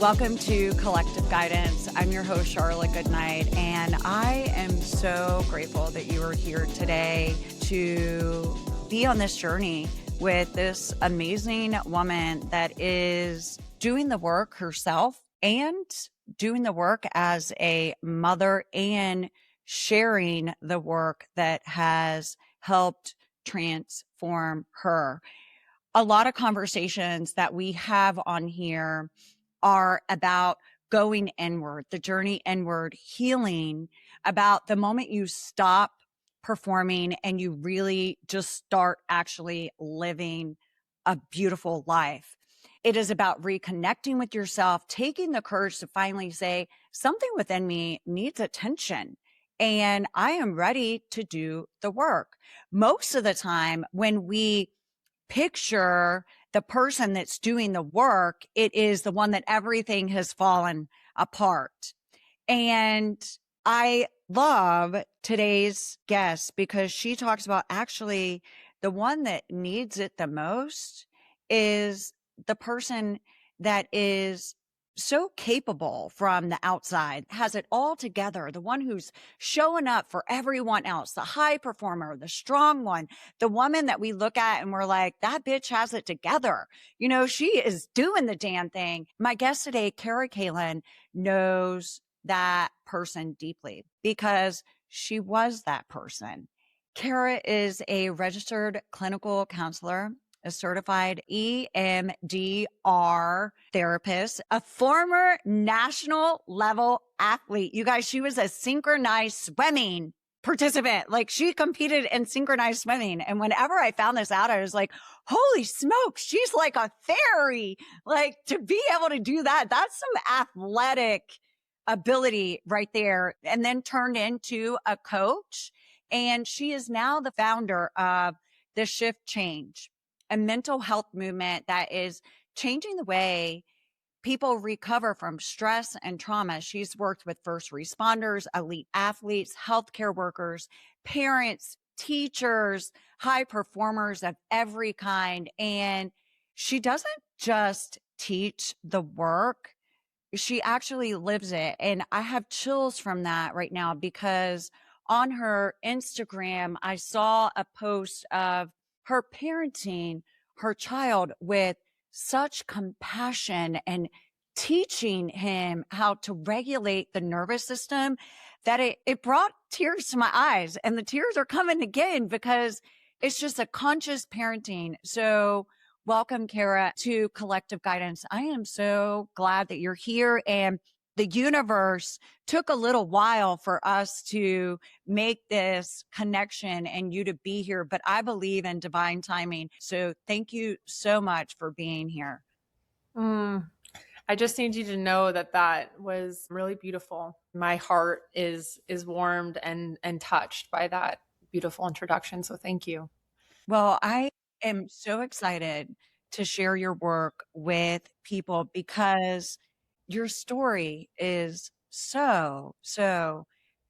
Welcome to Collective Guidance. I'm your host, Charla Goodnight, and I am so grateful that you are here today to be on this journey with this amazing woman that is doing the work herself and doing the work as a mother and sharing the work that has helped transform her. A lot of conversations that we have on here are about going inward, the journey inward, healing, about the moment you stop performing and you really just start actually living a beautiful life. It is about reconnecting with yourself, taking the courage to finally say, something within me needs attention and I am ready to do the work. Most of the time, when we picture the person that's doing the work, it is the one that everything has fallen apart. And I love today's guest because she talks about actually the one that needs it the most is the person that is so capable from the outside, has it all together, the one who's showing up for everyone else, the high performer, the strong one, the woman that we look at and we're like, that bitch has it together. You know, she is doing the damn thing. My guest today, Kara Kalin, knows that person deeply because she was that person. Kara is a registered clinical counselor, a certified EMDR therapist, a former national level athlete. You guys, she was a synchronized swimming participant. Like, she competed in synchronized swimming. And whenever I found this out, I was like, holy smokes, she's like a fairy. Like, to be able to do that, that's some athletic ability right there. And then turned into a coach. And she is now the founder of the Shift Change, a mental health movement that is changing the way people recover from stress and trauma. She's worked with first responders, elite athletes, healthcare workers, parents, teachers, high performers of every kind. And she doesn't just teach the work, she actually lives it. And I have chills from that right now because on her Instagram, I saw a post of her parenting her child with such compassion and teaching him how to regulate the nervous system that it brought tears to my eyes. And the tears are coming again because it's just a conscious parenting. So welcome, Kara, to Collective Guidance. I am so glad that you're here, and the universe took a little while for us to make this connection and you to be here, but I believe in divine timing. So thank you so much for being here. I just need you to know that that was really beautiful. My heart is warmed and touched by that beautiful introduction. So thank you. Well, I am so excited to share your work with people because your story is so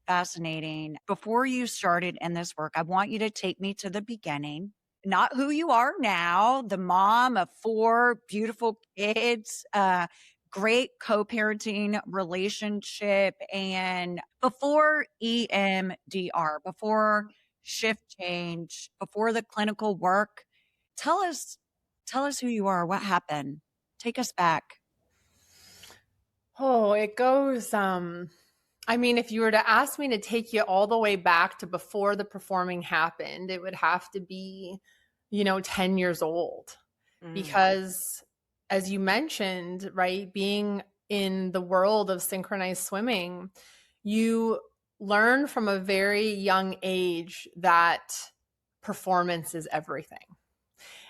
fascinating. Before you started in this work, I want you to take me to the beginning, not who you are now, the mom of 4 beautiful kids, great co-parenting relationship, and before EMDR, before Shift Change, before the clinical work. Tell us who you are, what happened. Take us back. Oh, it goes, I mean, if you were to ask me to take you all the way back to before the performing happened, it would have to be, 10 years old. Because as you mentioned, right, being in the world of synchronized swimming, you learn from a very young age that performance is everything.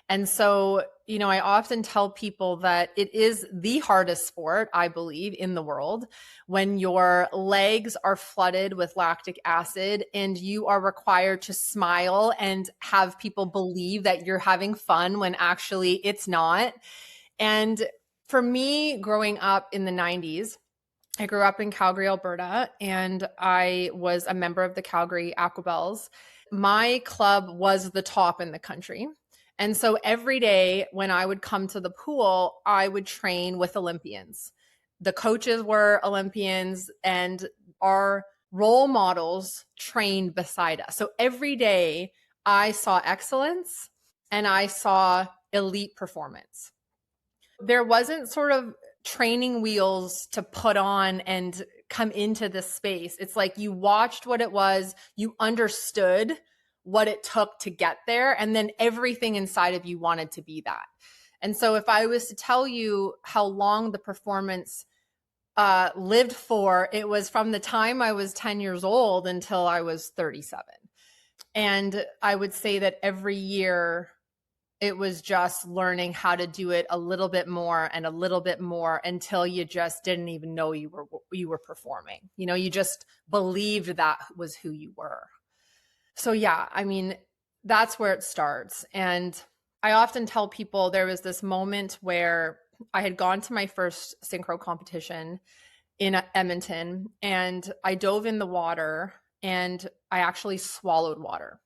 And so, I often tell people that it is the hardest sport, I believe, in the world when your legs are flooded with lactic acid and you are required to smile and have people believe that you're having fun when actually it's not. And for me, growing up in the 90s, I grew up in Calgary, Alberta, and I was a member of the Calgary Aquabells. My club was the top in the country. And so every day when I would come to the pool, I would train with Olympians. the coaches were Olympians, and our role models trained beside us. So every day I saw excellence and I saw elite performance. There wasn't sort of training wheels to put on and come into this space. It's like you watched what it was, you understood what it took to get there, and then everything inside of you wanted to be that. And so if I was to tell you how long the performance lived for, it was from the time I was 10 years old until I was 37. And I would say that every year it was just learning how to do it a little bit more and a little bit more until you just didn't even know you were performing. You know, you just believed that was who you were. So yeah, I mean, that's where it starts. And I often tell people there was this moment where I had gone to my first synchro competition in Edmonton, and I dove in the water and I actually swallowed water.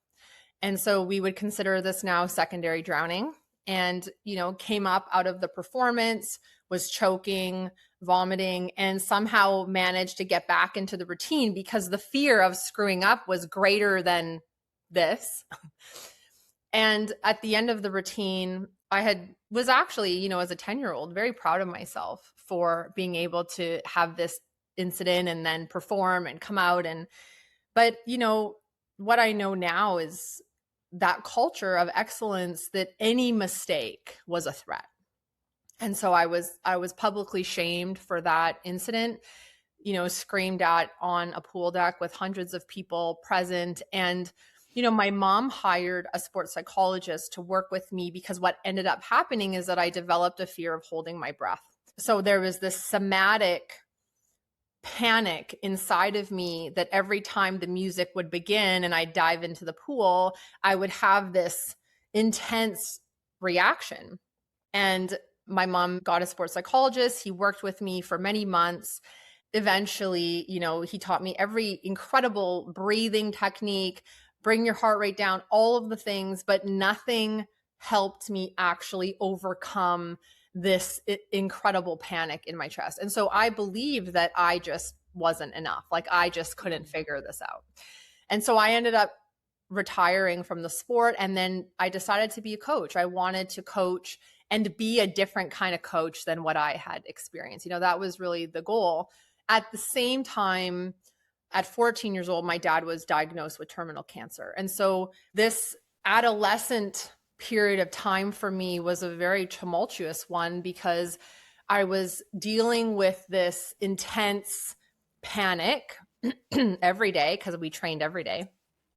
And so we would consider this now secondary drowning, and, you know, came up out of the performance, was choking, vomiting, and somehow managed to get back into the routine because the fear of screwing up was greater than this. And at the end of the routine, was actually, you know, as a 10-year-old, very proud of myself for being able to have this incident and then perform and come out. But, you know, what I know now is that culture of excellence, that any mistake was a threat. And so I was publicly shamed for that incident, you know, screamed at on a pool deck with hundreds of people present. And, you know, my mom hired a sports psychologist to work with me because what ended up happening is that I developed a fear of holding my breath. So there was this somatic panic inside of me that every time the music would begin and I'd dive into the pool, I would have this intense reaction. And my mom got a sports psychologist. He worked with me for many months. Eventually, you know, he taught me every incredible breathing technique, bring your heart rate down, all of the things, but nothing helped me actually overcome this incredible panic in my chest. And so I believed that I just wasn't enough. Like I just couldn't figure this out. And so I ended up retiring from the sport. And then I decided to be a coach. I wanted to coach and be a different kind of coach than what I had experienced. You know, that was really the goal. At the same time, at 14 years old, my dad was diagnosed with terminal cancer. And so this adolescent period of time for me was a very tumultuous one because I was dealing with this intense panic every day because we trained every day.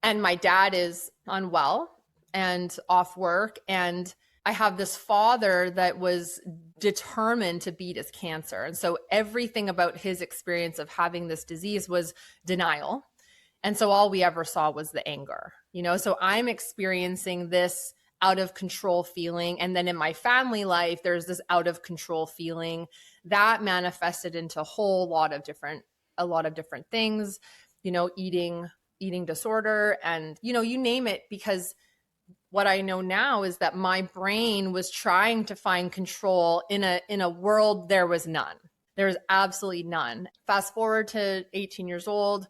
And my dad is unwell and off work. And I have this father that was determined to beat his cancer. And so everything about his experience of having this disease was denial. And so all we ever saw was the anger, you know? So I'm experiencing this out of control feeling. And then in my family life, there's this out of control feeling that manifested into a lot of different things, you know, eating disorder and, you know, you name it, because what I know now is that my brain was trying to find control in a world there was none. There was absolutely none. Fast forward to 18 years old,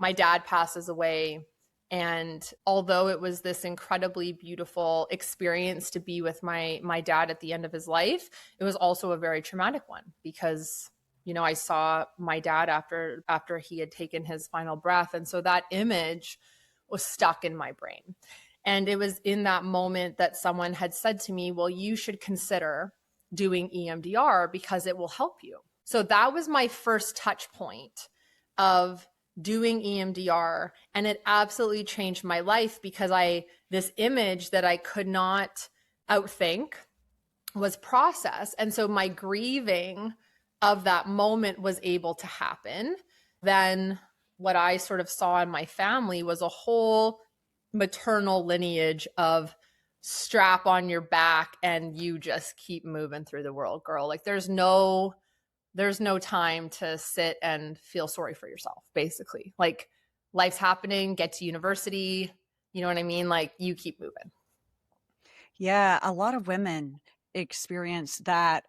my dad passes away. And although it was this incredibly beautiful experience to be with my dad at the end of his life, it was also a very traumatic one because, you know, I saw my dad after he had taken his final breath. And so that image was stuck in my brain. And it was in that moment that someone had said to me, well, you should consider doing EMDR because it will help you. So that was my first touch point of doing EMDR. And it absolutely changed my life because this image that I could not outthink was processed. And so my grieving of that moment was able to happen. Then what I sort of saw in my family was a whole maternal lineage of strap on your back and you just keep moving through the world, girl. Like there's no time to sit and feel sorry for yourself, basically. Like life's happening, get to university, you know what I mean? Like you keep moving. Yeah, a lot of women experience that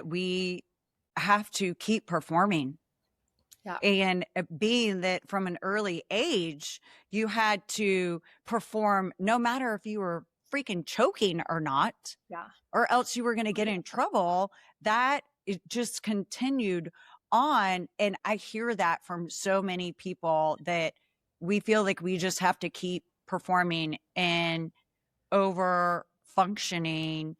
we have to keep performing. Yeah. And being that from an early age, you had to perform no matter if you were freaking choking or not, Yeah. or else you were going to get in trouble. That it just continued on. And I hear that from so many people that we feel like we just have to keep performing and over functioning.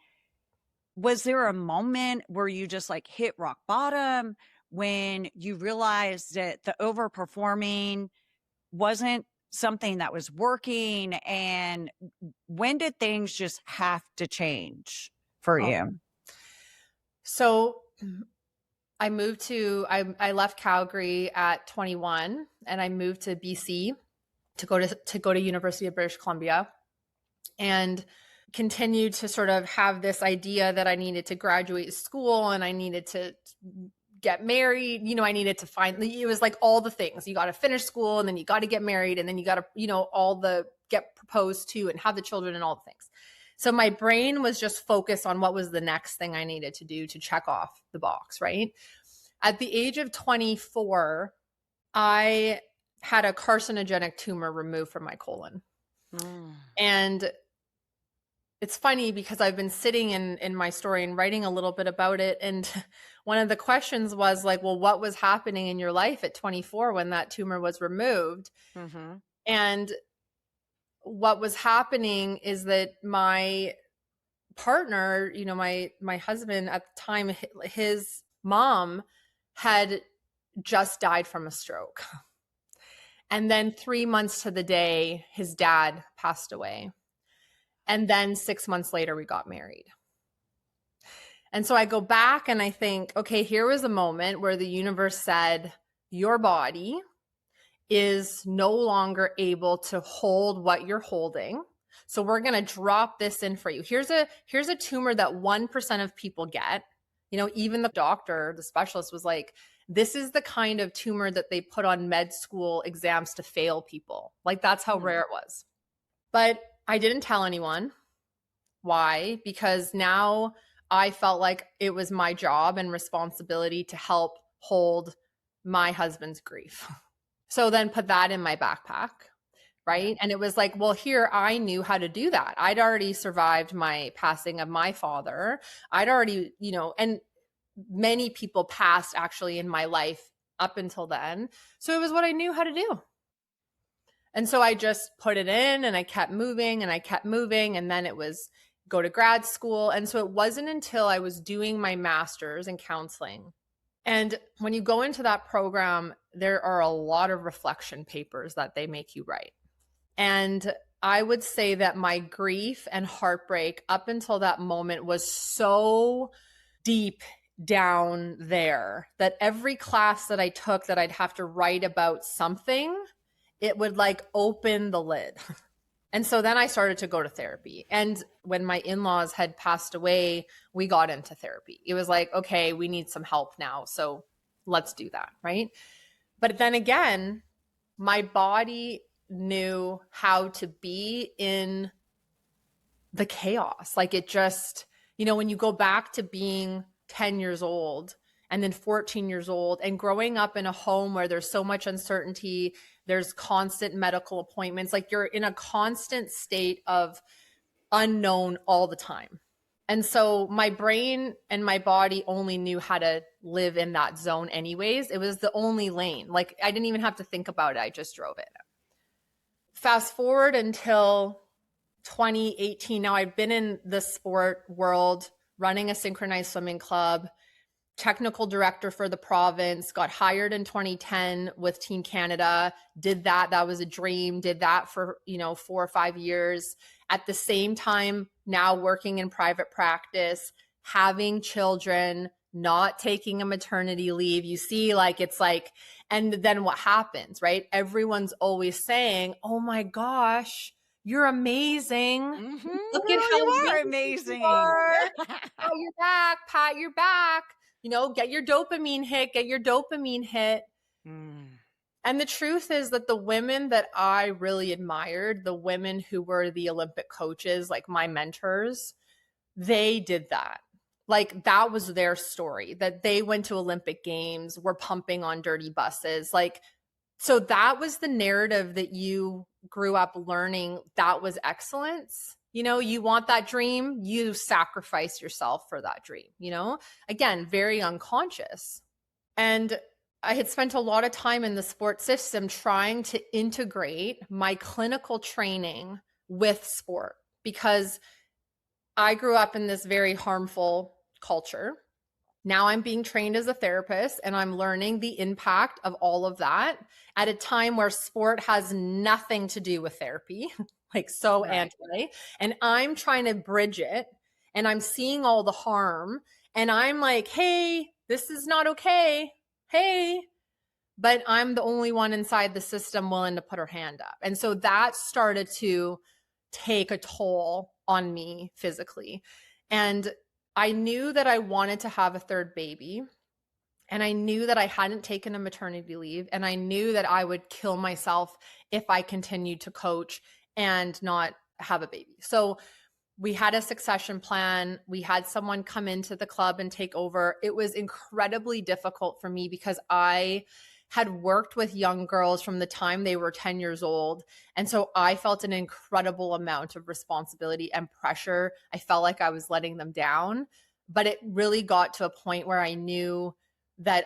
Was there a moment where you just like hit rock bottom when you realized that the overperforming wasn't something that was working? And when did things just have to change for you? So I left Calgary at 21 and I moved to BC to go to University of British Columbia, and continued to sort of have this idea that I needed to graduate school and I needed to get married. I needed to it was like all the things. You got to finish school and then you got to get married and then you got to, all the get proposed to and have the children and all the things. So my brain was just focused on what was the next thing I needed to do to check off the box, right? At the age of 24, I had a carcinogenic tumor removed from my colon. And it's funny because I've been sitting in my story and writing a little bit about it. And one of the questions was like, well, what was happening in your life at 24 when that tumor was removed? Mm-hmm. And what was happening is that my partner, my husband at the time, his mom had just died from a stroke. And then 3 months to the day, his dad passed away. And then 6 months later, we got married. And so I go back and I think, okay, here was a moment where the universe said, your body is no longer able to hold what you're holding. So we're going to drop this in for you. Here's a tumor that 1% of people get. Even the doctor, the specialist was like, this is the kind of tumor that they put on med school exams to fail people. Like that's how rare it was. But I didn't tell anyone. Why? Because now I felt like it was my job and responsibility to help hold my husband's grief. So then put that in my backpack, right? And it was like, well, here I knew how to do that. I'd already survived my passing of my father. I'd already, and many people passed actually in my life up until then. So it was what I knew how to do. And so I just put it in and I kept moving and I kept moving. And then it was go to grad school. And so it wasn't until I was doing my master's in counseling. And when you go into that program, there are a lot of reflection papers that they make you write. And I would say that my grief and heartbreak up until that moment was so deep down there that every class that I took that I'd have to write about something, it would like open the lid. And so then I started to go to therapy. And when my in-laws had passed away, we got into therapy. It was like, okay, we need some help now. So let's do that, right? But then again, my body knew how to be in the chaos. Like it just, when you go back to being 10 years old and then 14 years old and growing up in a home where there's so much uncertainty, there's constant medical appointments, like you're in a constant state of unknown all the time. And so my brain and my body only knew how to live in that zone anyways. It was the only lane. Like I didn't even have to think about it. I just drove it. Fast forward until 2018. Now I've been in the sport world, running a synchronized swimming club, technical director for the province, got hired in 2010 with Team Canada, did that. That was a dream, did that for, 4 or 5 years. At the same time, now working in private practice, having children, not taking a maternity leave. You see, like, it's like, and then what happens, right? Everyone's always saying, oh my gosh, you're amazing. Mm-hmm. Look at how you are amazing. You are. Pat your back, pat your back. Get your dopamine hit, And the truth is that the women that I really admired, the women who were the Olympic coaches, like my mentors, they did that. Like that was their story, that they went to Olympic Games, were pumping on dirty buses. Like, so that was the narrative that you grew up learning. That was excellence. You know, you want that dream, you sacrifice yourself for that dream, you know, again, very unconscious. And I had spent a lot of time in the sports system trying to integrate my clinical training with sport, because I grew up in this very harmful culture. Now I'm being trained as a therapist and I'm learning the impact of all of that at a time where sport has nothing to do with therapy, like so Right. anti. And I'm trying to bridge it and I'm seeing all the harm and I'm like, hey, this is not okay. Hey, but I'm the only one inside the system willing to put her hand up. And so that started to take a toll on me physically. And I knew that I wanted to have a third baby. And I knew that I hadn't taken a maternity leave. And I knew that I would kill myself if I continued to coach and not have a baby. So we had a succession plan. We had someone come into the club and take over. It was incredibly difficult for me because I had worked with young girls from the time they were 10 years old. And so I felt an incredible amount of responsibility and pressure. I felt like I was letting them down, but it really got to a point where I knew that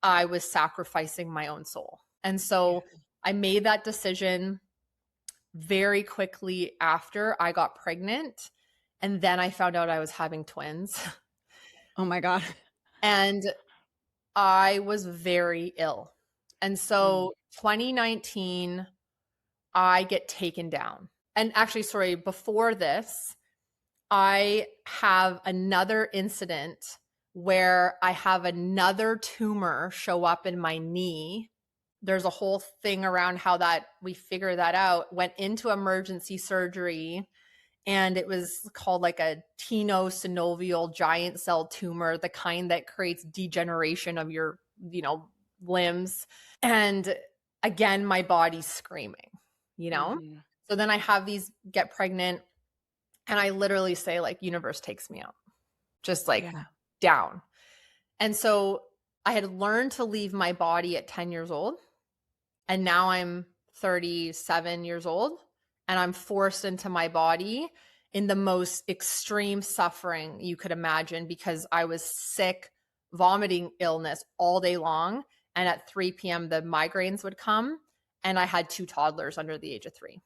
I was sacrificing my own soul. And so I made that decision very quickly after I got pregnant. And then I found out I was having twins. Oh my God. And I was very ill. And so 2019, I get taken down. And actually, sorry, before this, I have another incident where I have another tumor show up in my knee. There's a whole thing around how that we figure that out. Went into emergency surgery, and it was called like a tenosynovial giant cell tumor, the kind that creates degeneration of your, limbs. And again, my body's screaming, So then I have these get pregnant, and I literally say like, universe takes me out, just like down. And so I had learned to leave my body at 10 years old. And now I'm 37 years old and I'm forced into my body in the most extreme suffering you could imagine, because I was sick, vomiting illness all day long. And at 3 p.m., the migraines would come. And I had 2 toddlers under the age of 3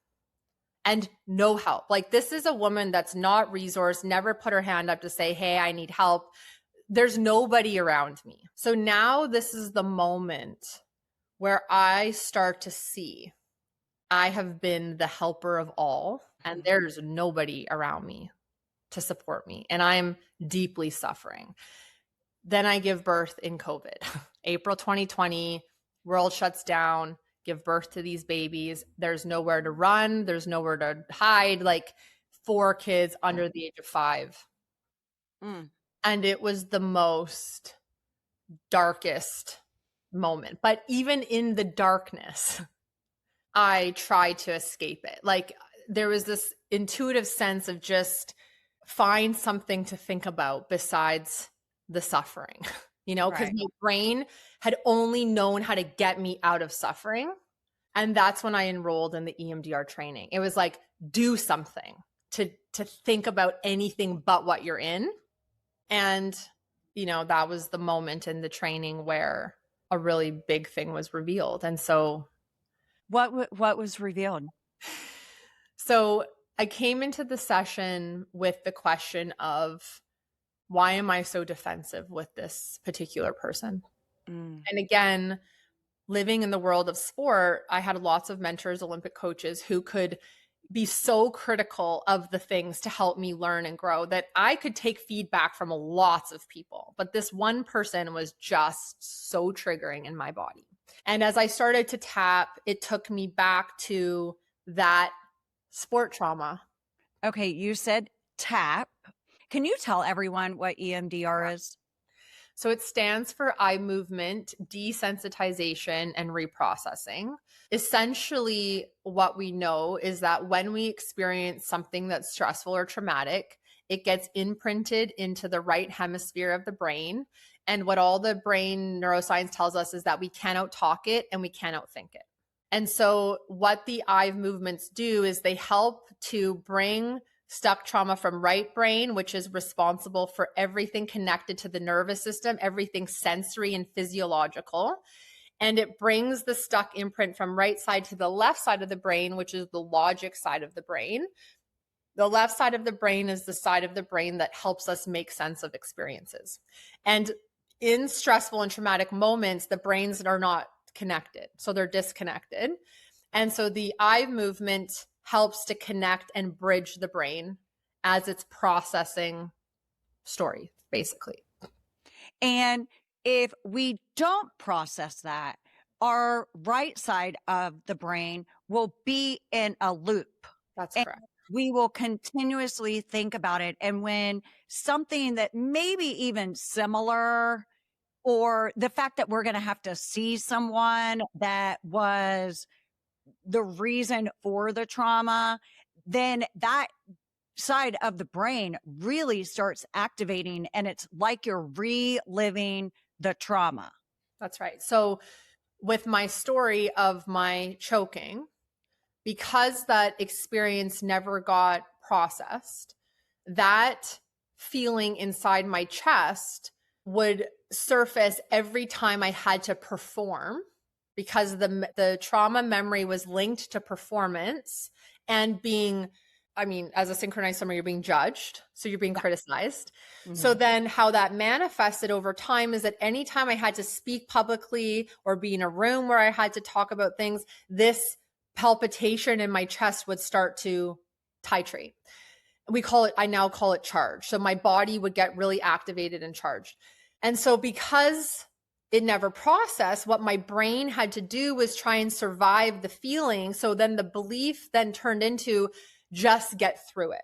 and no help. Like, this is a woman that's not resourced, never put her hand up to say, hey, I need help. There's nobody around me. So now this is the moment where I start to see I have been the helper of all, and there's nobody around me to support me, and I'm deeply suffering. Then I give birth in COVID. April 2020, world shuts down, give birth to these babies. There's nowhere to run. There's nowhere to hide, like 4 kids under the age of 5. And it was the most darkest moment. But even in the darkness, I tried to escape it. Like, there was this intuitive sense of just find something to think about besides the suffering, because my brain had only known how to get me out of suffering. And that's when I enrolled in the EMDR training. It was like, do something to think about anything but what you're in. And, that was the moment in the training where a really big thing was revealed. And so what was revealed? So I came into the session with the question of, why am I so defensive with this particular person? And again, living in the world of sport, I had lots of mentors, Olympic coaches who could be so critical of the things to help me learn and grow that I could take feedback from lots of people. But this one person was just so triggering in my body. And as I started to tap, it took me back to that sport trauma. Okay, you said TAP. Can you tell everyone what EMDR is? So it stands for eye movement desensitization and reprocessing. Essentially, what we know is that when we experience something that's stressful or traumatic, it gets imprinted into the right hemisphere of the brain. And what all the brain neuroscience tells us is that we cannot talk it and we cannot think it. And so what the eye movements do is they help to bring stuck trauma from right brain, which is responsible for everything connected to the nervous system, everything sensory and physiological. And it brings the stuck imprint from right side to the left side of the brain, which is the logic side of the brain. The left side of the brain is the side of the brain that helps us make sense of experiences. And in stressful and traumatic moments, the brains are not connected. So they're disconnected. And so the eye movement helps to connect and bridge the brain as it's processing story, basically. And if we don't process that, our right side of the brain will be in a loop. That's correct. We will continuously think about it. And when something that maybe even similar, or the fact that we're going to have to see someone that was the reason for the trauma, then that side of the brain really starts activating, and it's like you're reliving the trauma. That's right. So with my story of my choking, because that experience never got processed, that feeling inside my chest would surface every time I had to perform, because the trauma memory was linked to performance and being, I mean, as a synchronized swimmer, you're being judged. So you're being criticized. Mm-hmm. So then how that manifested over time is that anytime I had to speak publicly or be in a room where I had to talk about things, this palpitation in my chest would start to titrate. I now call it charge. So my body would get really activated and charged. And so because it never processed, what my brain had to do was try and survive the feeling. So then the belief then turned into just get through it.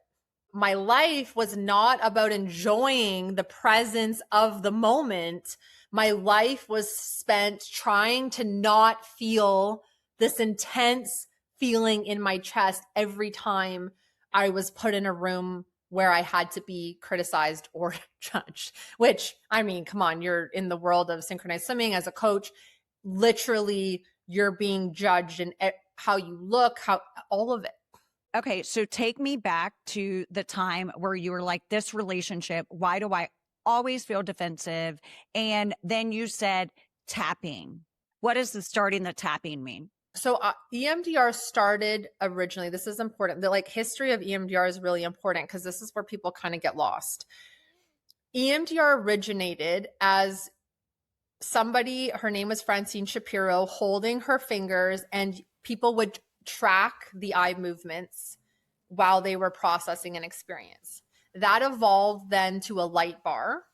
My life was not about enjoying the presence of the moment. My life was spent trying to not feel this intense feeling in my chest every time I was put in a room where I had to be criticized or judged, which, I mean, come on, you're in the world of synchronized swimming as a coach, literally you're being judged and how you look, how all of it. Okay. So take me back to the time where you were like, this relationship, why do I always feel defensive? And then you said tapping. What does the starting the tapping mean? So EMDR started originally, this is important. The history of EMDR is really important because this is where people kind of get lost. EMDR originated as somebody, her name was Francine Shapiro, holding her fingers, and people would track the eye movements while they were processing an experience. That evolved then to a light bar.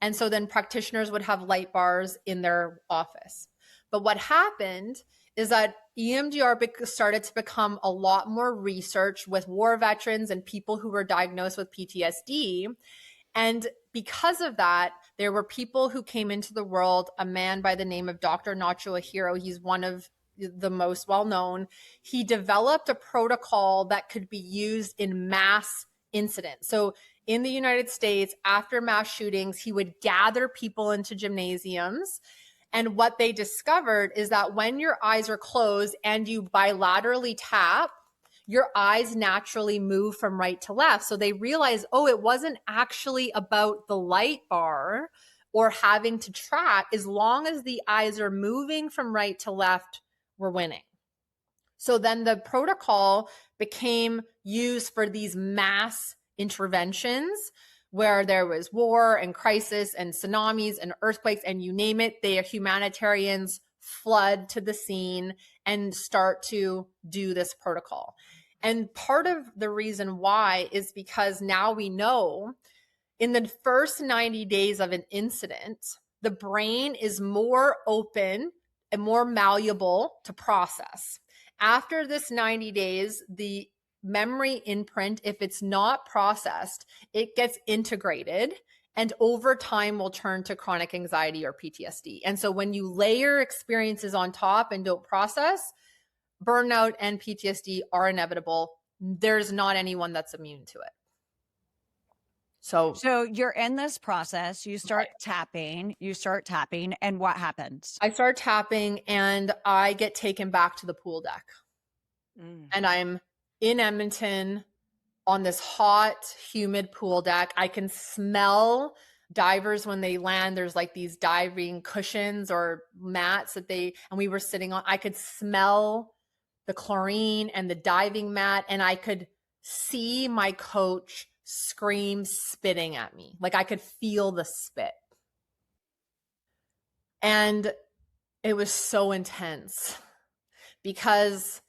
And so then practitioners would have light bars in their office. But what happened is that EMDR started to become a lot more research with war veterans and people who were diagnosed with PTSD. And because of that, there were people who came into the world, a man by the name of Dr. Nacho Ahiro. He's one of the most well-known. He developed a protocol that could be used in mass incidents. So in the United States, after mass shootings, he would gather people into gymnasiums. And what they discovered is that when your eyes are closed and you bilaterally tap, your eyes naturally move from right to left. So they realized, oh, it wasn't actually about the light bar or having to track. As long as the eyes are moving from right to left, we're winning. So then the protocol became used for these mass interventions where there was war and crisis and tsunamis and earthquakes and you name it. The humanitarians flood to the scene and start to do this protocol. And part of the reason why is because now we know in the first 90 days of an incident, the brain is more open and more malleable to process. After this 90 days, the memory imprint, if it's not processed, it gets integrated and over time will turn to chronic anxiety or PTSD. And so when you layer experiences on top and don't process, burnout and PTSD are inevitable. There's not anyone that's immune to it. So you're in this process, you start tapping, and what happens? I start tapping and I get taken back to the pool deck. And I'm in Edmonton on this hot, humid pool deck. I can smell divers when they land. There's like these diving cushions or mats and we were sitting on. I could smell the chlorine and the diving mat, and I could see my coach scream, spitting at me. Like I could feel the spit. And it was so intense because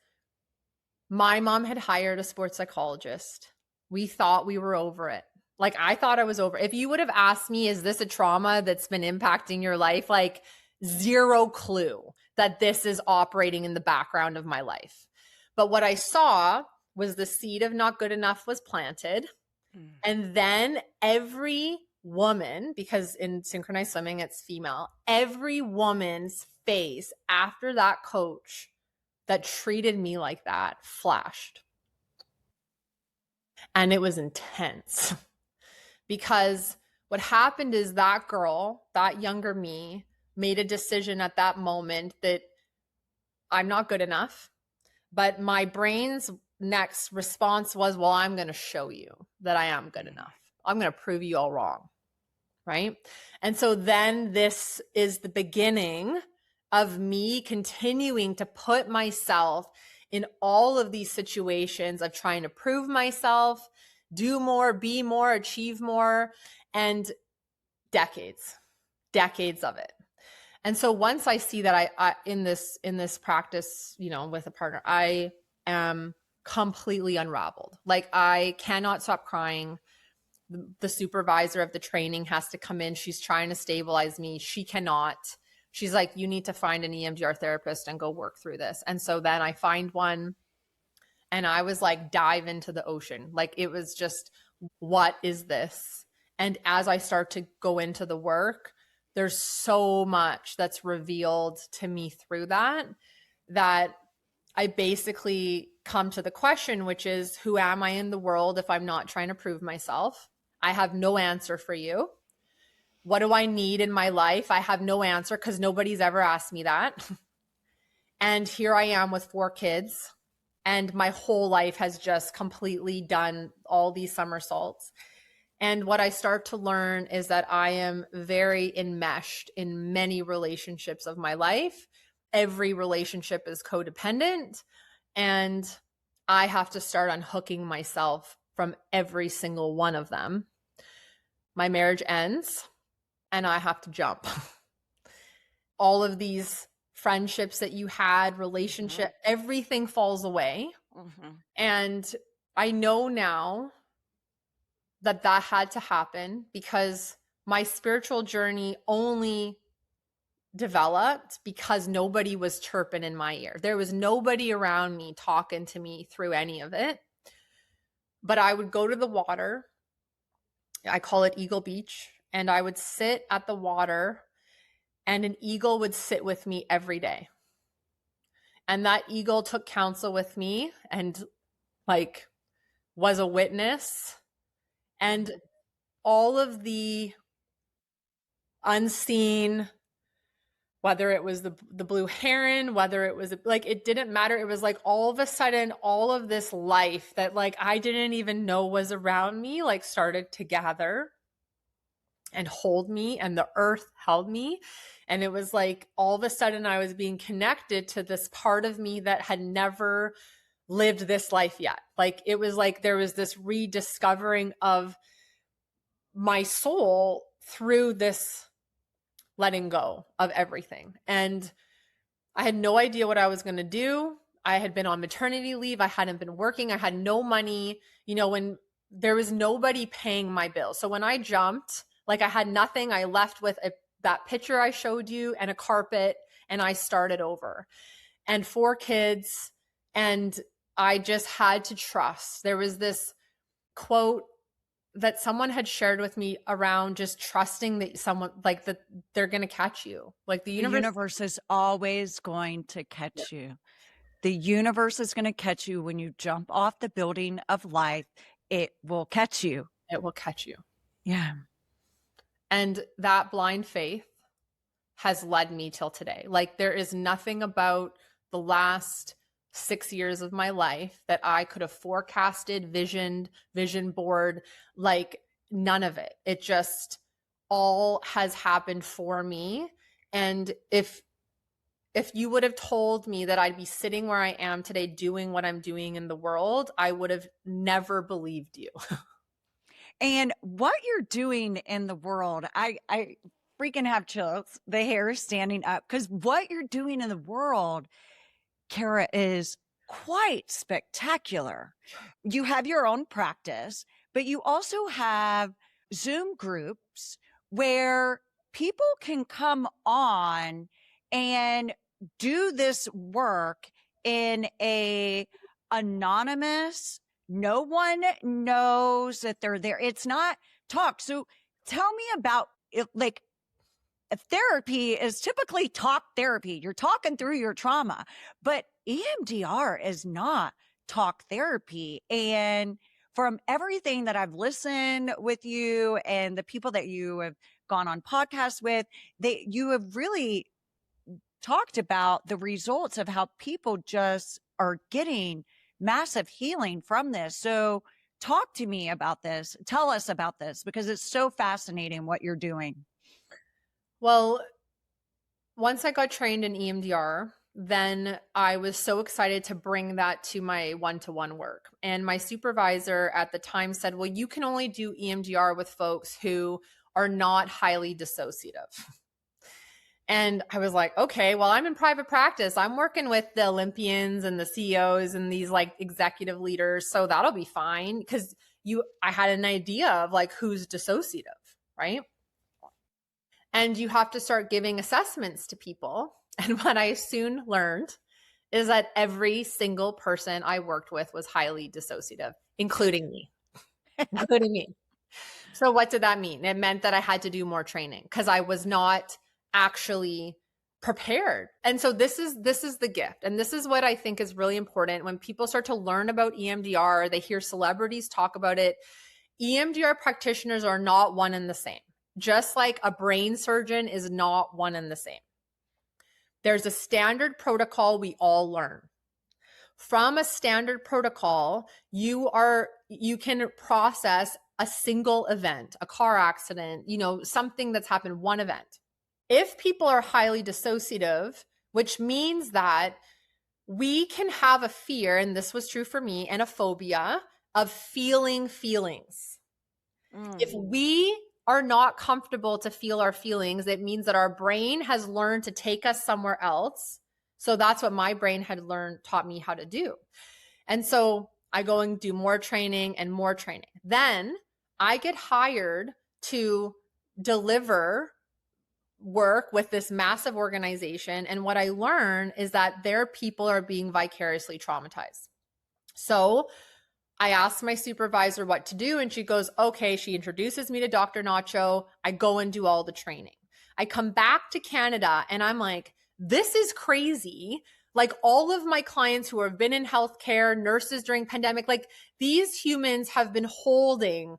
my mom had hired a sports psychologist. We thought we were over it. Like I thought I was over. If you would have asked me, is this a trauma that's been impacting your life? Like zero clue that this is operating in the background of my life. But what I saw was the seed of not good enough was planted. And then every woman, because in synchronized swimming, it's female, every woman's face after that coach that treated me like that flashed. And it was intense because what happened is that girl, that younger me, made a decision at that moment that I'm not good enough. But my brain's next response was, well, I'm going to show you that I am good enough. I'm going to prove you all wrong. Right. And so then this is the beginning of me continuing to put myself in all of these situations of trying to prove myself, do more, be more, achieve more, and decades of it. And so once I see that I in this practice, with a partner, I am completely unraveled. Like I cannot stop crying. The supervisor of the training has to come in. She's trying to stabilize me. She cannot. She's like, you need to find an EMDR therapist and go work through this. And so then I find one and I was like, dive into the ocean. Like it was just, what is this? And as I start to go into the work, there's so much that's revealed to me through that I basically come to the question, which is, who am I in the world if I'm not trying to prove myself? I have no answer for you. What do I need in my life? I have no answer because nobody's ever asked me that. And here I am with 4 kids, and my whole life has just completely done all these somersaults. And what I start to learn is that I am very enmeshed in many relationships of my life. Every relationship is codependent, and I have to start unhooking myself from every single one of them. My marriage ends and I have to jump. All of these friendships that you had, relationship, everything falls away. And I know now that had to happen because my spiritual journey only developed because nobody was chirping in my ear. There was nobody around me talking to me through any of it. But I would go to the water. I call it Eagle Beach. And I would sit at the water, and an eagle would sit with me every day. And that eagle took counsel with me and like was a witness. And all of the unseen, whether it was the blue heron, whether it was like, it didn't matter. It was like all of a sudden, all of this life that like I didn't even know was around me, like started to gather and hold me, and the earth held me. And it was like all of a sudden I was being connected to this part of me that had never lived this life yet. Like it was like there was this rediscovering of my soul through this letting go of everything. And I had no idea what I was going to do. I had been on maternity leave. I hadn't been working. I had no money, when there was nobody paying my bills. So when I jumped, like I had nothing. I left with that picture I showed you and a carpet, and I started over, and 4 kids. And I just had to trust. There was this quote that someone had shared with me around just trusting that someone like that they're going to catch you. Like the universe is always going to catch you. The universe is going to catch you when you jump off the building of life. It will catch you. It will catch you. Yeah. And that blind faith has led me till today. Like, there is nothing about the last 6 years of my life that I could have forecasted, vision board, like none of it. It just all has happened for me. And if you would have told me that I'd be sitting where I am today doing what I'm doing in the world, I would have never believed you. And what you're doing in the world, I freaking have chills. The hair is standing up because what you're doing in the world, Kara, is quite spectacular. You have your own practice, but you also have Zoom groups where people can come on and do this work in a anonymous, no one knows that they're there. It's not talk. So tell me about it. Like, therapy is typically talk therapy. You're talking through your trauma, but EMDR is not talk therapy. And from everything that I've listened with you and the people that you have gone on podcasts with, you have really talked about the results of how people just are getting massive healing from this. So talk to me about this. Tell us about this because it's so fascinating what you're doing. Well, once I got trained in EMDR, then I was so excited to bring that to my one-to-one work. And my supervisor at the time said, well, you can only do EMDR with folks who are not highly dissociative. And I was like, okay, well, I'm in private practice. I'm working with the Olympians and the CEOs and these like executive leaders. So that'll be fine. Cause I had an idea of like who's dissociative, right? And you have to start giving assessments to people. And what I soon learned is that every single person I worked with was highly dissociative, including me, including me. So what did that mean? It meant that I had to do more training because I was not actually prepared. And so this is the gift. And this is what I think is really important when people start to learn about EMDR, they hear celebrities talk about it. EMDR practitioners are not one and the same. Just like a brain surgeon is not one and the same. There's a standard protocol we all learn. From a standard protocol, you can process a single event, a car accident, something that's happened, one event. If people are highly dissociative, which means that we can have a fear, and this was true for me, and a phobia of feeling feelings. If we are not comfortable to feel our feelings, it means that our brain has learned to take us somewhere else. So that's what my brain had taught me how to do. And so I go and do more training and more training. Then I get hired to deliver work with this massive organization. And what I learn is that their people are being vicariously traumatized. So I asked my supervisor what to do, and she goes, okay. She introduces me to Dr. Nacho. I go and do all the training. I come back to Canada and I'm like, this is crazy. Like, all of my clients who have been in healthcare, nurses during pandemic, like, these humans have been holding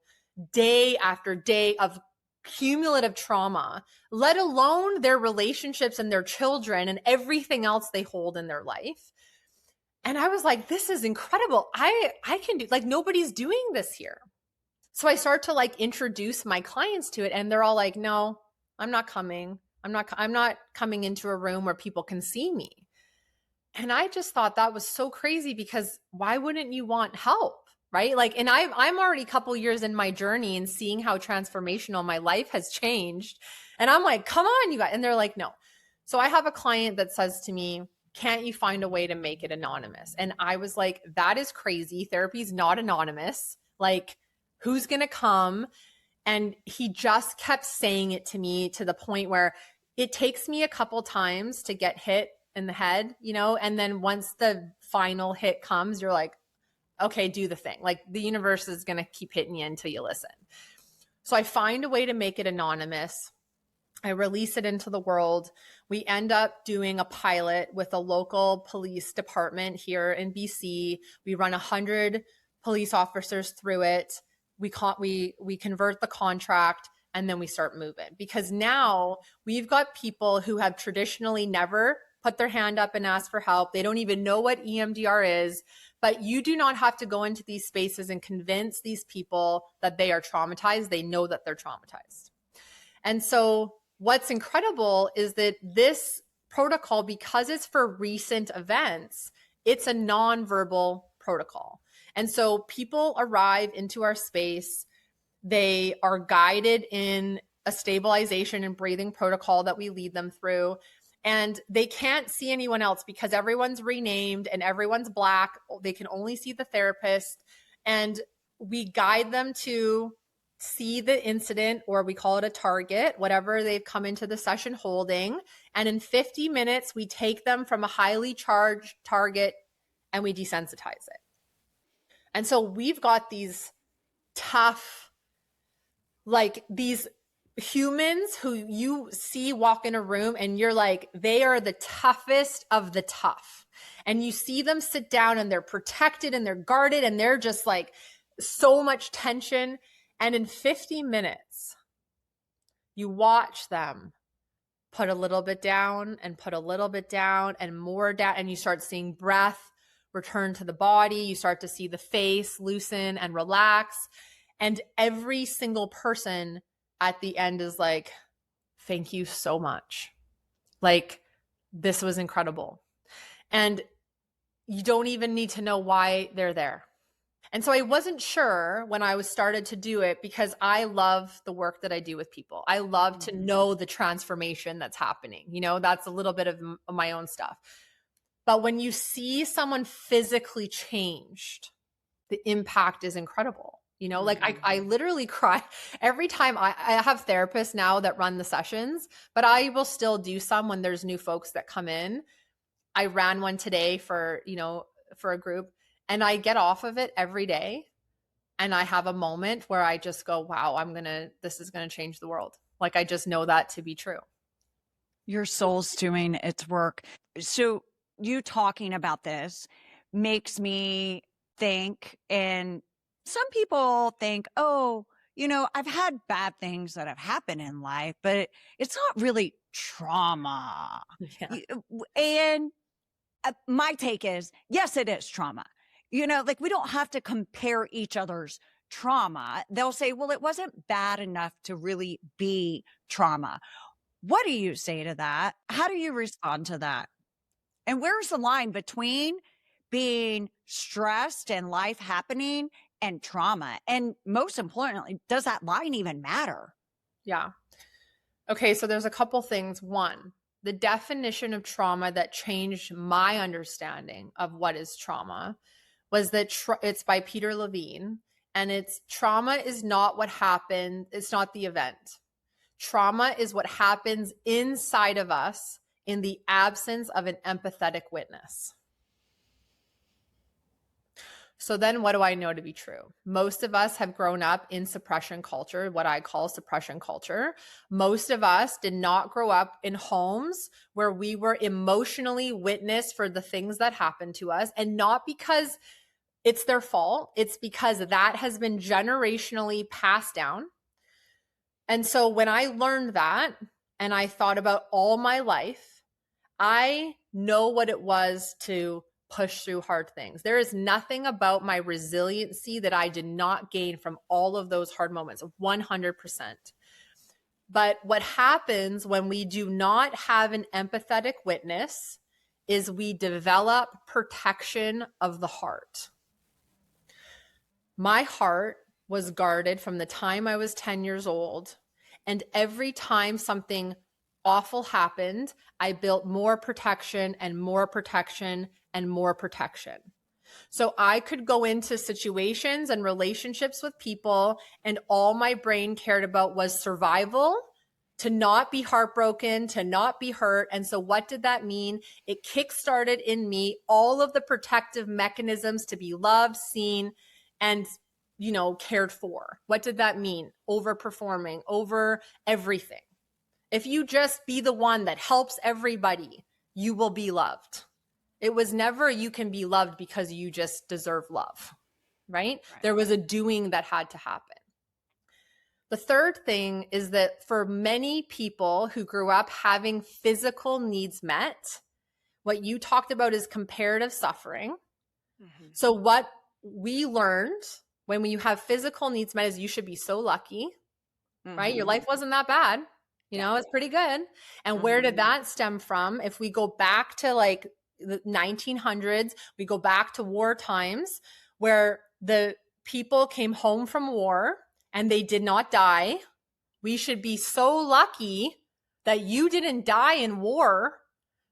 day after day of cumulative trauma, let alone their relationships and their children and everything else they hold in their life. And I was like, this is incredible. I can do, like, nobody's doing this here. So I start to like introduce my clients to it, and they're all like, no, I'm not coming. I'm not coming into a room where people can see me. And I just thought that was so crazy, because why wouldn't you want help? Right? Like, and I'm already a couple years in my journey and seeing how transformational my life has changed. And I'm like, come on, you guys. And they're like, no. So I have a client that says to me, can't you find a way to make it anonymous? And I was like, that is crazy. Therapy is not anonymous. Like, who's going to come? And he just kept saying it to me, to the point where it takes me a couple times to get hit in the head, and then once the final hit comes, you're like, okay, do the thing. Like, the universe is going to keep hitting you until you listen. So I find a way to make it anonymous. I release it into the world. We end up doing a pilot with a local police department here in BC. We run 100 police officers through it. we convert the contract, and then we start moving. Because now we've got people who have traditionally never put their hand up and asked for help. They don't even know what EMDR is, but you do not have to go into these spaces and convince these people that they are traumatized. They know that they're traumatized. And so what's incredible is that this protocol, because it's for recent events, it's a nonverbal protocol. And so people arrive into our space. They are guided in a stabilization and breathing protocol that we lead them through. And they can't see anyone else because everyone's renamed and everyone's Black. They can only see the therapist. And we guide them to see the incident, or we call it a target, whatever they've come into the session holding. And in 50 minutes, we take them from a highly charged target and we desensitize it. And so we've got these tough, like these humans who you see walk in a room and you're like, they are the toughest of the tough. And you see them sit down and they're protected and they're guarded and they're just like so much tension. And in 50 minutes, you watch them put a little bit down and put a little bit down and more down. And you start seeing breath return to the body. You start to see the face loosen and relax. And every single person at the end is like, thank you so much. Like, this was incredible. And you don't even need to know why they're there. And so I wasn't sure when I was started to do it, because I love the work that I do with people. I love to know the transformation that's happening. You know, that's a little bit of my own stuff. But when you see someone physically changed, the impact is incredible. You know, like I literally cry every time. I have therapists now that run the sessions, but I will still do some when there's new folks that come in. I ran one today for a group, and I get off of it every day. And I have a moment where I just go, wow, this is going to change the world. Like, I just know that to be true. Your soul's doing its work. So you talking about this makes me think, and some people think, oh, you know, I've had bad things that have happened in life, but it's not really trauma. Yeah. And my take is, yes, it is trauma. You know, like, we don't have to compare each other's trauma. They'll say, well, it wasn't bad enough to really be trauma. What do you say to that? How do you respond to that? And where's the line between being stressed and life happening and trauma? And most importantly, does that line even matter? Yeah. Okay, so there's a couple things. One, the definition of trauma that changed my understanding of what is trauma was that it's by Peter Levine, and it's trauma is not what happened. It's not the event. Trauma is what happens inside of us in the absence of an empathetic witness. So then what do I know to be true? Most of us have grown up in suppression culture, what I call suppression culture. Most of us did not grow up in homes where we were emotionally witnessed for the things that happened to us, and not because it's their fault. It's because that has been generationally passed down. And so when I learned that and I thought about all my life, I know what it was to push through hard things. There is nothing about my resiliency that I did not gain from all of those hard moments, 100%. But what happens when we do not have an empathetic witness is we develop protection of the heart. My heart was guarded from the time I was 10 years old. And every time something awful happened, I built more protection and more protection and more protection. So I could go into situations and relationships with people, and all my brain cared about was survival, to not be heartbroken, to not be hurt. And so what did that mean? It kickstarted in me all of the protective mechanisms to be loved, seen, and cared for. What did that mean? Overperforming over everything. If you just be the one that helps everybody, you will be loved. It was never you can be loved because you just deserve love. right? There was a doing that had to happen. The third thing is that for many people who grew up having physical needs met, what you talked about is comparative suffering. Mm-hmm. So what we learned when you have physical needs met is you should be so lucky, mm-hmm. right? Your life wasn't that bad. You know, it's pretty good. And where did that stem from? If we go back to like the 1900s, we go back to war times where the people came home from war and they did not die. We should be so lucky that you didn't die in war.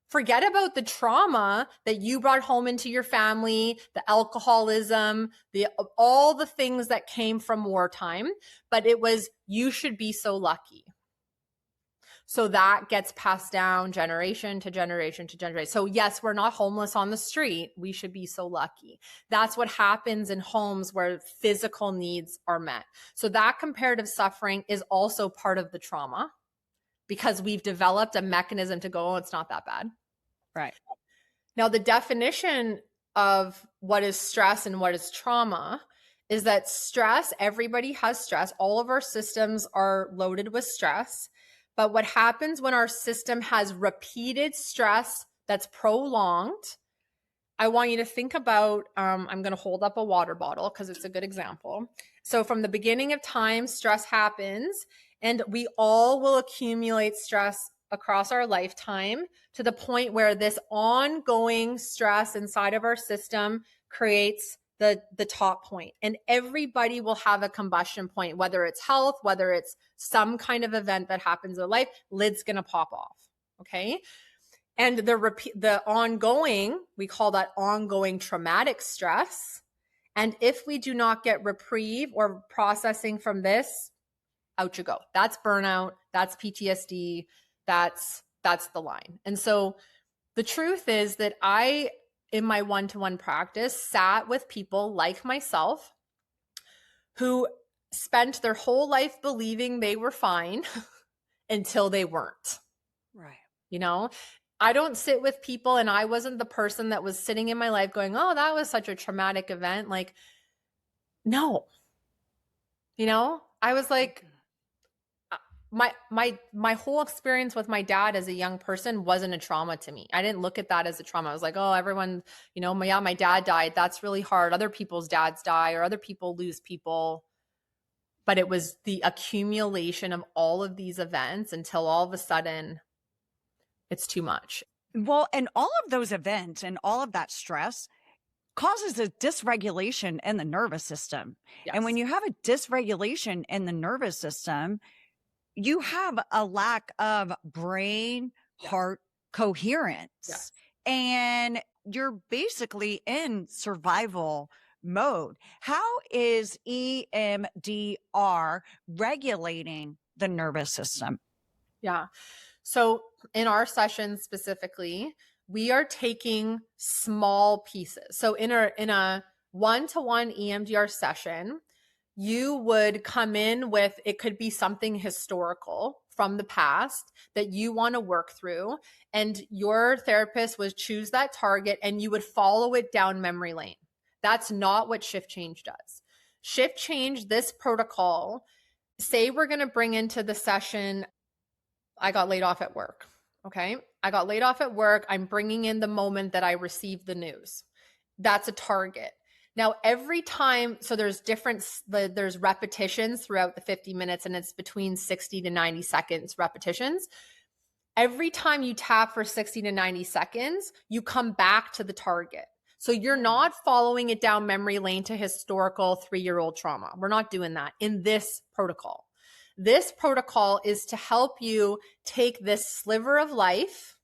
Forget about the trauma that you brought home into your family, the alcoholism, all the things that came from wartime, but it was, you should be so lucky. So that gets passed down generation to generation to generation. So yes, we're not homeless on the street. We should be so lucky. That's what happens in homes where physical needs are met. So that comparative suffering is also part of the trauma because we've developed a mechanism to go, oh, it's not that bad. Right. Now, the definition of what is stress and what is trauma is that stress, everybody has stress. All of our systems are loaded with stress. But what happens when our system has repeated stress that's prolonged, I want you to think about, I'm going to hold up a water bottle because it's a good example. So from the beginning of time, stress happens, and we all will accumulate stress across our lifetime to the point where this ongoing stress inside of our system creates the top point. And everybody will have a combustion point, whether it's health, whether it's some kind of event that happens in life, lid's going to pop off. Okay. And the ongoing, we call that ongoing traumatic stress. And if we do not get reprieve or processing from this, out you go. That's burnout. That's PTSD. That's the line. And so the truth is that I, in my one-to-one practice, sat with people like myself who spent their whole life believing they were fine until they weren't. Right. You know, I don't sit with people, and I wasn't the person that was sitting in my life going, oh, that was such a traumatic event. Like, no, you know, I was like, my whole experience with my dad as a young person wasn't a trauma to me. I didn't look at that as a trauma. I was like, oh, everyone, you know, my dad died. That's really hard. Other people's dads die, or other people lose people. But it was the accumulation of all of these events until all of a sudden it's too much. Well, and all of those events and all of that stress causes a dysregulation in the nervous system. Yes. And when you have a dysregulation in the nervous system, you have a lack of brain heart coherence. Yes. And you're basically in survival mode. How is EMDR regulating the nervous system? Yeah. So in our session specifically, we are taking small pieces. So in a one-to-one EMDR session, you would come in with, it could be something historical from the past that you want to work through, and your therapist would choose that target and you would follow it down memory lane. That's not what Shift Change does. Shift Change, this protocol, say we're going to bring into the session, I got laid off at work. Okay. I got laid off at work. I'm bringing in the moment that I received the news. That's a target. Now, every time, so there's repetitions throughout the 50 minutes, and it's between 60 to 90 seconds repetitions. Every time you tap for 60 to 90 seconds, you come back to the target. So you're not following it down memory lane to historical 3-year-old trauma. We're not doing that in this protocol. This protocol is to help you take this sliver of life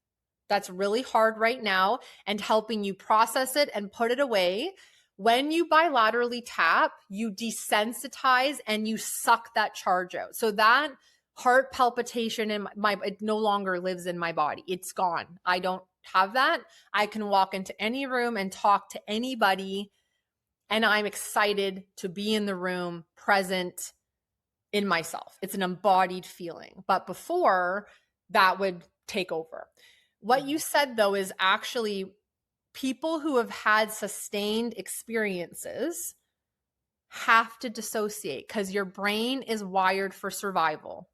that's really hard right now and helping you process it and put it away. When you bilaterally tap, you desensitize and you suck that charge out. So that heart palpitation it no longer lives in my body. It's gone. I don't have that. I can walk into any room and talk to anybody, and I'm excited to be in the room, present in myself. It's an embodied feeling. But before, that would take over. What you said, though, is actually people who have had sustained experiences have to dissociate because your brain is wired for survival.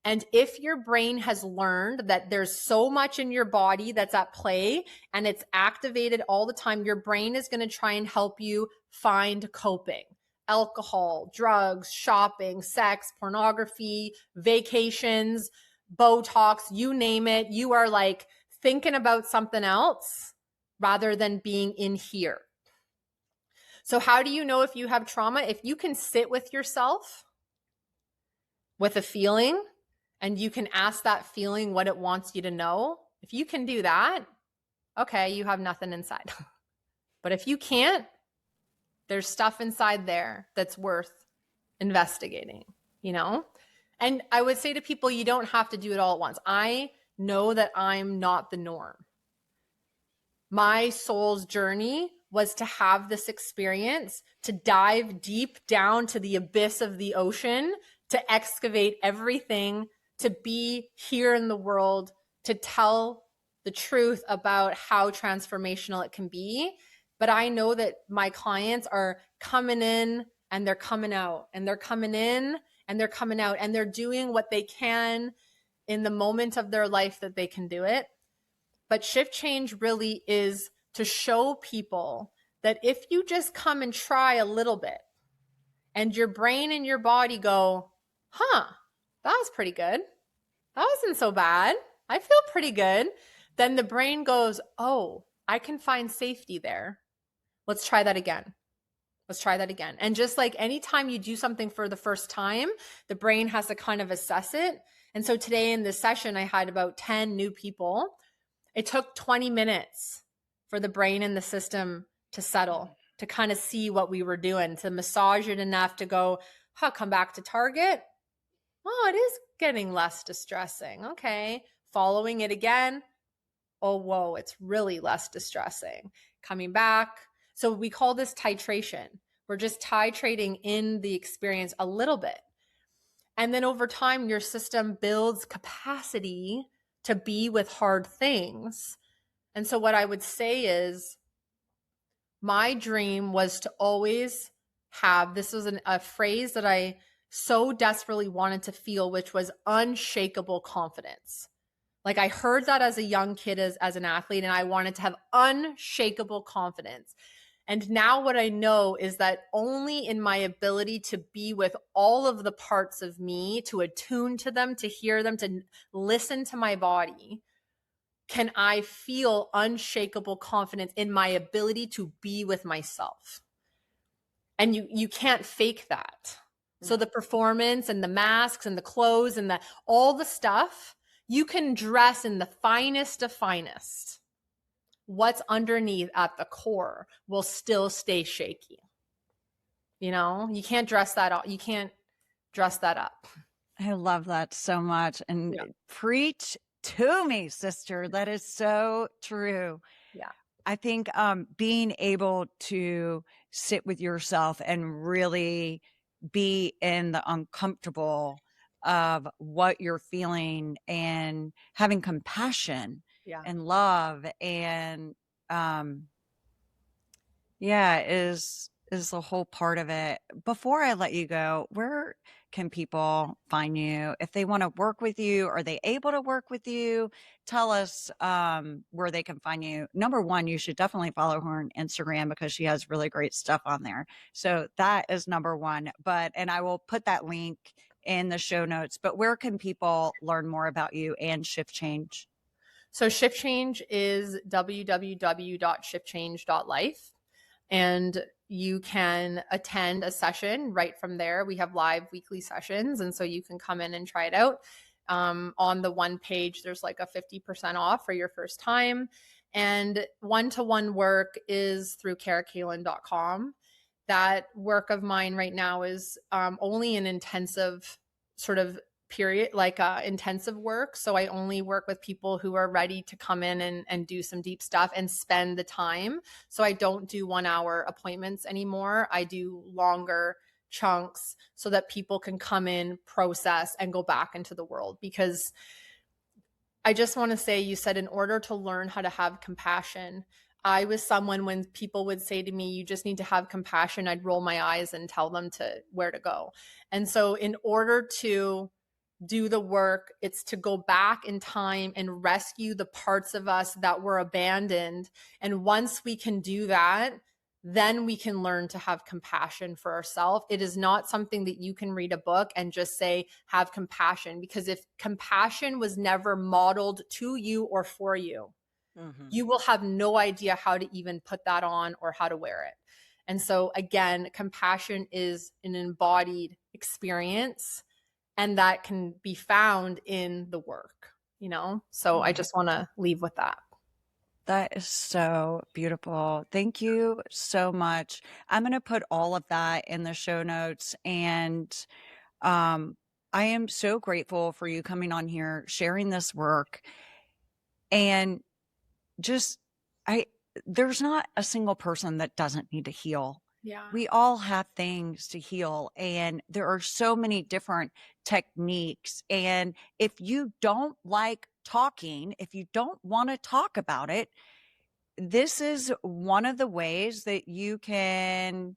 And if your brain has learned that there's so much in your body that's at play and it's activated all the time, your brain is going to try and help you find coping. Alcohol, drugs, shopping, sex, pornography, vacations, Botox, you name it. You are like thinking about something else rather than being in here. So how do you know if you have trauma? If you can sit with yourself with a feeling, and you can ask that feeling what it wants you to know. If you can do that, okay, you have nothing inside. But if you can't, there's stuff inside there that's worth investigating, you know? And I would say to people, you don't have to do it all at once. I know that I'm not the norm. My soul's journey was to have this experience, to dive deep down to the abyss of the ocean, to excavate everything, to be here in the world, to tell the truth about how transformational it can be. But I know that my clients are coming in and they're coming out, and they're coming in and they're coming out, and they're doing what they can in the moment of their life that they can do it. But shift change really is to show people that if you just come and try a little bit and your brain and your body go, that was pretty good. That wasn't so bad. I feel pretty good. Then the brain goes, oh, I can find safety there. Let's try that again. Let's try that again. And just like anytime you do something for the first time, the brain has to kind of assess it. And so today in this session, I had about 10 new people. It took 20 minutes for the brain and the system to settle, to kind of see what we were doing, to massage it enough to go, come back to target. Oh, it is getting less distressing. Okay. Following it again. Oh, whoa, it's really less distressing. Coming back. So we call this titration. We're just titrating in the experience a little bit. And then over time, your system builds capacity to be with hard things. And so what I would say is, my dream was to always have, this was a phrase that I so desperately wanted to feel, which was unshakable confidence. Like I heard that as a young kid, as an athlete, and I wanted to have unshakable confidence. And now what I know is that only in my ability to be with all of the parts of me, to attune to them, to hear them, to listen to my body, can I feel unshakable confidence in my ability to be with myself. And you can't fake that. So the performance and the masks and the clothes and all the stuff, you can dress in the finest of finest. What's underneath at the core will still stay shaky. You know, you can't dress that up. You can't dress that up. I love that so much. And preach to me, sister. That is so true. Yeah. I think being able to sit with yourself and really be in the uncomfortable of what you're feeling and having compassion and love and is the whole part of it. Before I let you go, where can people find you if they want to work with you? Are they able to work with you? Tell us where they can find you. Number one, you should definitely follow her on Instagram because she has really great stuff on there. So that is number one. And I will put that link in the show notes. But where can people learn more about you and Shift Change? So Shift Change is www.shiftchange.life. And you can attend a session right from there. We have live weekly sessions. And so you can come in and try it out. On the one page, there's like a 50% off for your first time. And one-to-one work is through karakalin.com. That work of mine right now is only an intensive sort of period, like intensive work. So I only work with people who are ready to come in and do some deep stuff and spend the time. So I don't do 1 hour appointments anymore. I do longer chunks so that people can come in, process, and go back into the world. Because I just want to say, you said in order to learn how to have compassion, I was someone, when people would say to me, you just need to have compassion, I'd roll my eyes and tell them where to go. And so in order to do the work, it's to go back in time and rescue the parts of us that were abandoned. And once we can do that, then we can learn to have compassion for ourselves. It is not something that you can read a book and just say, have compassion, because if compassion was never modeled to you or for you, you will have no idea how to even put that on or how to wear it. And so again, compassion is an embodied experience, and that can be found in the work, you know? So I just want to leave with that. That is so beautiful. Thank you so much. I'm going to put all of that in the show notes. And I am so grateful for you coming on here, sharing this work. And just, there's not a single person that doesn't need to heal. Yeah. We all have things to heal, and there are so many different techniques. And if you don't like talking, if you don't want to talk about it, this is one of the ways that you can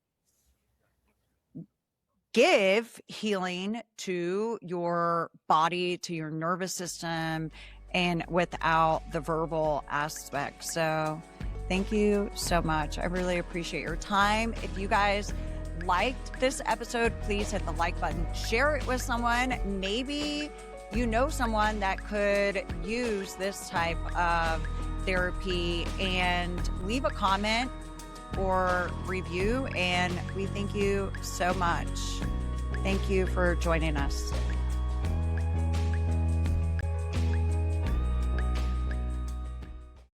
give healing to your body, to your nervous system, and without the verbal aspect. So thank you so much. I really appreciate your time. If you guys liked this episode, please hit the like button, share it with someone. Maybe you know someone that could use this type of therapy, and leave a comment or review. And we thank you so much. Thank you for joining us.